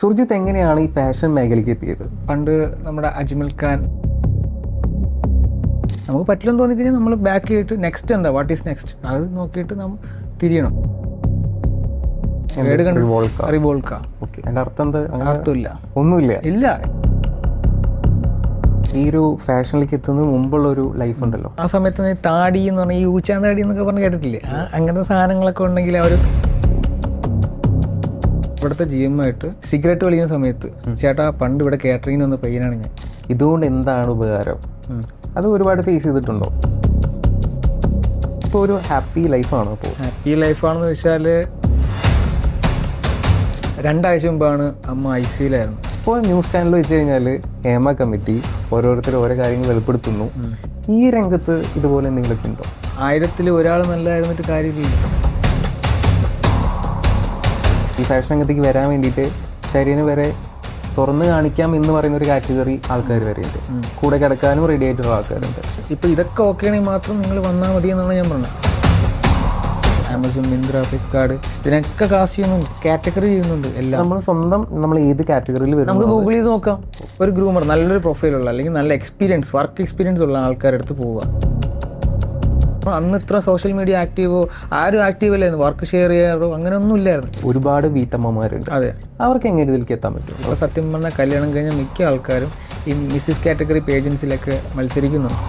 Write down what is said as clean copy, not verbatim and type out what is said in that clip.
സുർജിത്ത് എങ്ങനെയാണ് ഈ ഫാഷൻ മേഖലയ്ക്ക് എത്തിയത്? പണ്ട് നമ്മുടെ അജ്മൽ ഖാൻ നമുക്ക് പറ്റില്ലെന്ന് തോന്നിക്കഴിഞ്ഞാൽ നമ്മൾ ബാക്ക് ചെയ്തിട്ട് നെക്സ്റ്റ് എന്താ, വാട്ട് ഈസ് നെക്സ്റ്റ്, അത് നോക്കിയിട്ട് നമ്മൾ തിരിയണം. റിവോൾക്ക. അതിന്റെ അർത്ഥം എന്താ? അർത്ഥമില്ല, ഒന്നുമില്ല. ഇല്ല. ഈ ഒരു ഫാഷനിലേക്ക് എത്തുന്നതിന് മുമ്പുള്ള ഒരു ലൈഫ് ഉണ്ടല്ലോ, ആ സമയത്ത് നീ താടി എന്ന് പറഞ്ഞാൽ ഈ ഊച്ചാൻ താടി എന്നൊക്കെ പറഞ്ഞ് കേട്ടിട്ടില്ലേ? അങ്ങനത്തെ സാധനങ്ങളൊക്കെ ഉണ്ടെങ്കിൽ അവർ ഇവിടുത്തെ ജിഎമ്മായിട്ട് സിഗരറ്റ് വലിക്കുന്ന സമയത്ത്, ചേട്ടാ പണ്ട് ഇവിടെ കാറ്ററിംഗിന് വന്ന പയ്യനാണ് ഞാൻ. ഇതുകൊണ്ട് എന്താണ് ഉപകാരം? അത് ഒരുപാട് ഫേസ് ചെയ്തിട്ടുണ്ടോ? ഇപ്പോൾ ഒരു ഹാപ്പി ലൈഫാണോ? ഇപ്പോൾ ഹാപ്പി ലൈഫാണെന്ന് വെച്ചാൽ 2 ആഴ്ച മുമ്പാണ് അമ്മ ICUലായിരുന്നു. ഇപ്പോൾ ന്യൂസ് ചാനൽ വെച്ച് കഴിഞ്ഞാൽ ഹേമ കമ്മിറ്റി ഓരോരുത്തർ ഓരോ കാര്യങ്ങൾ വെളിപ്പെടുത്തുന്നു. ഈ രംഗത്ത് ഇതുപോലെ എന്തെങ്കിലുമൊക്കെ ഉണ്ടോ? 1000-ൽ ഒരാൾ നല്ലതായിരുന്നിട്ട് കാര്യമില്ല. ഈ ഫാഷൻ രംഗത്തേക്ക് വരാൻ വേണ്ടിയിട്ട് ശരീരം വരെ തുറന്ന് കാണിക്കാം എന്ന് പറയുന്ന ഒരു കാറ്റഗറി ആൾക്കാർ വരെ ഉണ്ട്. കൂടെ കിടക്കാനും റെഡി ആയിട്ടുള്ള ആൾക്കാരുണ്ട്. ഇപ്പോൾ ഇതൊക്കെ ഓക്കെ ആണെങ്കിൽ മാത്രം നിങ്ങൾ വന്നാൽ മതി എന്നാണ് ഞാൻ പറഞ്ഞത്. ആമസോൺ, മിന്ത്ര, ഫ്ലിപ്കാർട്ട് ഇതിനൊക്കെ കാസ്റ്റ് ചെയ്യുന്നുണ്ട്, കാറ്റഗറി ചെയ്യുന്നുണ്ട് എല്ലാം. നമ്മൾ ഏത് കാറ്റഗറിയിൽ വരും നമുക്ക് ഗൂഗിൾ ചെയ്ത് നോക്കാം. ഒരു ഗ്രൂമർ, നല്ലൊരു പ്രൊഫൈലുള്ള അല്ലെങ്കിൽ നല്ല എക്സ്പീരിയൻസ്, വർക്ക് എക്സ്പീരിയൻസ് ഉള്ള ആൾക്കാരുടെ അടുത്ത് പോവുക. അപ്പോൾ അന്ന് ഇത്ര സോഷ്യൽ മീഡിയ ആക്റ്റീവോ ആരും ആക്റ്റീവ് അല്ലായിരുന്നു, വർക്ക് ഷെയർ ചെയ്യാറോ അങ്ങനെ ഒന്നും ഇല്ലായിരുന്നു. ഒരുപാട് വീട്ടമ്മമാരുണ്ട്. അതെ, അവർക്ക് എങ്ങനെ ഇതിലേക്ക് എത്താൻ പറ്റും? ഇപ്പോൾ സത്യം പറഞ്ഞാൽ കല്യാണം കഴിഞ്ഞ മിക്ക ആൾക്കാരും ഈ മിസ്സിസ് കാറ്റഗറി പേജൻസിലൊക്കെ മത്സരിക്കുന്നുണ്ട്.